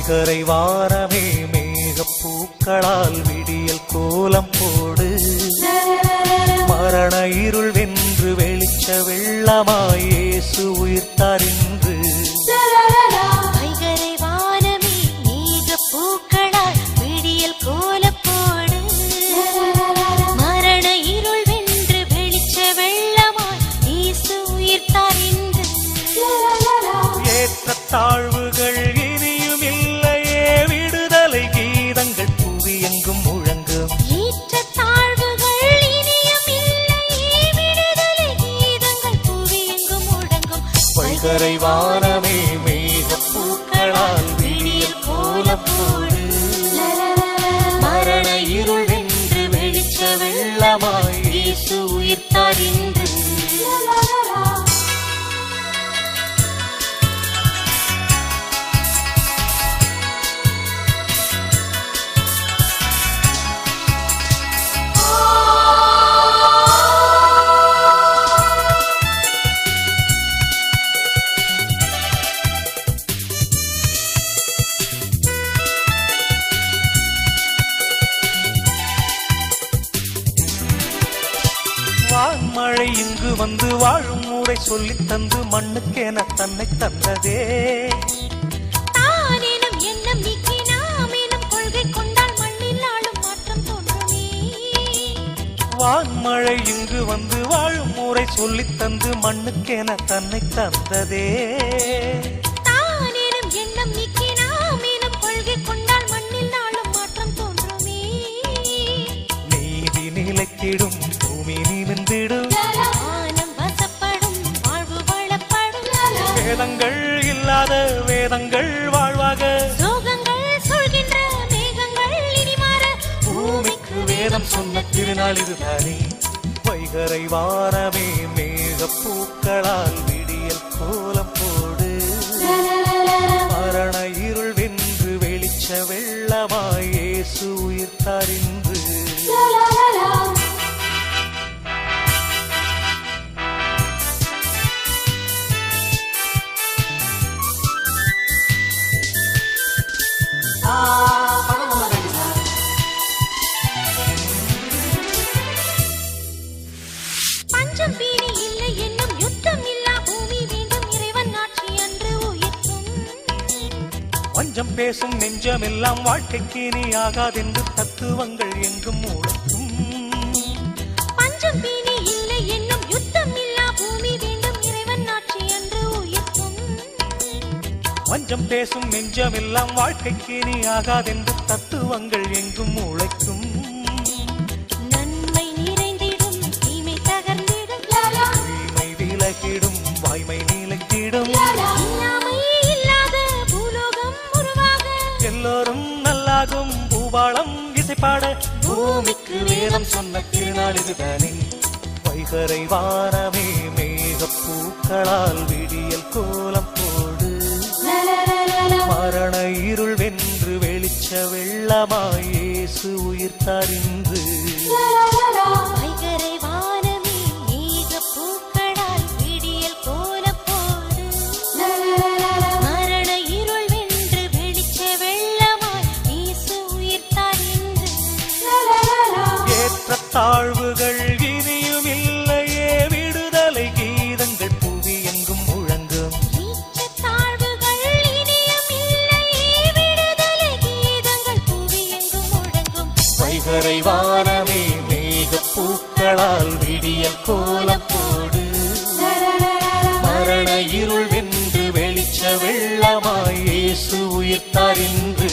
வைகரை வாரமே மேகப்பூக்களால் விடியல் கோலம் போடு. மரண இருள் வென்று வெளிச்ச வெள்ளமாய் இயேசு உயிர்த்தார் இன்று. வைகரை வானமே மேகப்பூக்களால் விடியல் கோலம் போடு. மரண இருள் வென்று வெளிச்ச வெள்ளமாய் இயேசு உயிர்த்தார் இன்று. ஏற்ற தாழ்வுகள் இனியும் இல்லையே, விடுதலை கீதங்கள் புவி எங்கும் முழங்கும். ஏற்ற தாழ்வுகள் இனியும் இல்லையே, விடுதலை கீதங்கள் புவி எங்கும் முழங்கும். வைகரை வானமே மேகப்பூக்களால் விடியல் கோலம் போடு. மரண இருள் வென்று வெளிச்ச வெள்ளமாய் இயேசு உயிர்த்தார் இன்று. வான்மழை இங்கு வந்து வாழும் ஊரை சொல்லித் தந்து மண்ணுக்கென தன்னை தந்ததே. தானேனும் எண்ணம் நீக்கி நாமேனும் கொள்கை கொண்டால் மண்ணில் ஆளும் மாற்றம் தோன்றுமே. வான்மழை இங்கு வந்து வாழும் ஊரை சொல்லித் தந்து மண்ணுக்கென தன்னை தந்ததே. தானேனும் எண்ணம் நீக்கி நாமேனும் கொள்கை கொண்டால் மண்ணில் ஆளும் மாற்றம் தோன்றுமே. நீதி நிலைத்திடும், பூமி நிமிர்ந்திடும், வானம் வசப்படும், வாழ்வு வளப்படும். வேதங்கள் இல்லாத வேதங்கள் வாழ்வாக, சோகங்கள் சொல்கின்ற மேகங்கள் இனி மாற. பூமிக்கு வேதம் சொன்ன திருநாள் இதுதானே. வைகரை வானமே மேகப்பூக்களால் விடியல் கோலம் போடு. மரண இருள் வென்று வெளிச்ச வெள்ளமாய் இயேசு உயிர்த்தார் இன்று. பஞ்சம் பீனி இல்லை என்னும் யுத்தம் இல்லா பூமி வேண்டும் இறைவன் ஆட்சி அன்று உயிர்க்கும். வஞ்சம் பேசும் நெஞ்சமெல்லாம் வாழ்க்கைக்கு நீ ஆகாதென்று தத்துவங்கள் எங்கும் முழக்கும். பஞ்சம் பீனி இல்லை என்னும் யுத்தம் இல்லா பூமி வேண்டும் இறைவன் ஆட்சி அன்று உயிர்க்கும். வஞ்சம் பேசும் நெஞ்சமெல்லாம் வாழ்க்கைக்கு நீ ஆகாதென்று தத்துவங்கள் எங்கும் முளைக்கும். நன்மை நிறைந்திடும், தீமை தகர்ந்திடும். தீமை விலகிடும், வாய்மை நிலைத்திடும். இல்லாமை இல்லாத பூலோகம் உருவாக. எல்லோரும் நல்லாகும், பூபாளம் இசைப்பாட. பூமிக்கு வேதம் சொன்ன திருநாள் இதுதானே. வைகரை வானமே மேகப்பூக்களால் விடியல் கோலம் போடு. மரண இருள் வென்று வெளிச்ச வெள்ளமாய் இயேசு உயிர்த்தார் இன்று. வைகரை வானமே மேகப்பூக்களால் விடியல் கோலம் போடு. மரண இருள் வென்று வெளிச்ச வெள்ளமாய் இயேசு உயிர்த்தார் இன்று. ஏற்ற தாழ்வுகள் இனியும் இல்லையே, விடுதலை கீதங்கள் புவி எங்கும் முழங்கும். ஏற்ற தாழ்வுகள் இனியும் இல்லையே, விடுதலை கீதங்கள் புவி எங்கும் முழங்கும். வைகரை வானமே மேகப்பூக்களால் விடியல் கோலம் போடு. மரண இருள் வென்று வெளிச்ச வெள்ளமாய் இயேசு உயிர்த்தார் இன்று.